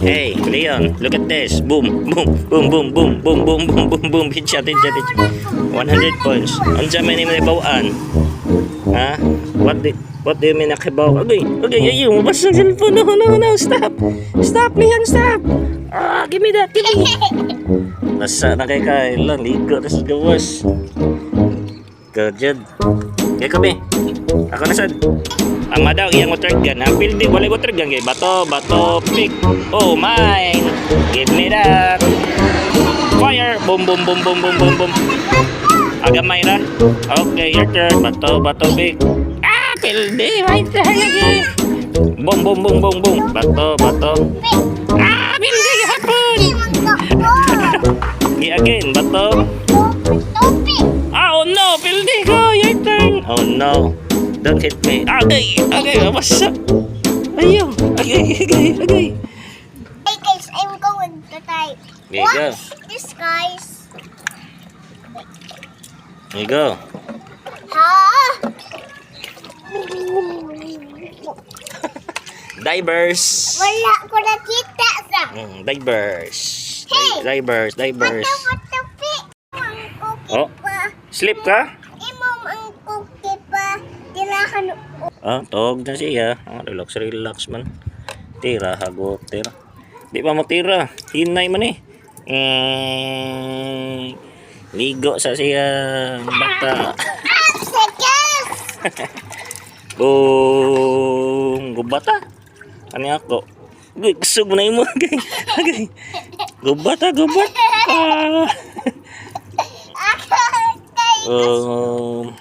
Hey, Leon, look at this. Boom, boom, boom, boom, boom, boom, boom, boom, boom, boom. Headshot, headshot, headshot. 100 points. Andiyan may name na bawaan. Ha? What do you mean nakibaw? Okay, ayun. Mabasa ang cellphone. No. Stop. Stop, Leon, stop. Give me that. Nasa na kay Kyle. Ligo na sa gawas. Good, Jud. Kaya kami. Ako na sad. Ang madaw iyang water gun. Ang building walay water gun kay bato pick. Oh mine. Give me that. Fire. Boom boom boom boom boom boom boom. Agamay ra. Okay, your turn. Bato pick. Building right there lagi. Boom boom boom boom boom. Bato. Building hapon. Again, bato. Oh no, building ko. Your turn. Oh no. Don't hit me. Okay, what's up? Ayun. Okay. Hey guys, I'm going to type. There you go. Watch this, guys. There you go. Ha? Divers. Wala ko nakita sa. Divers. Hey! Divers. Bata, pi. Ang cookie Oh. pa. Sleep ka? Imom ang cookie pa. Tirahan. Tog na siya. Relax man. Tira, hagot, tira. Di pa mo tira. Hinay man eh. Ligo sa siya. Bata. Sekas! Gubata. Ano ako? Gusto mo na mo. Okay. Gubata. Ako, kayo.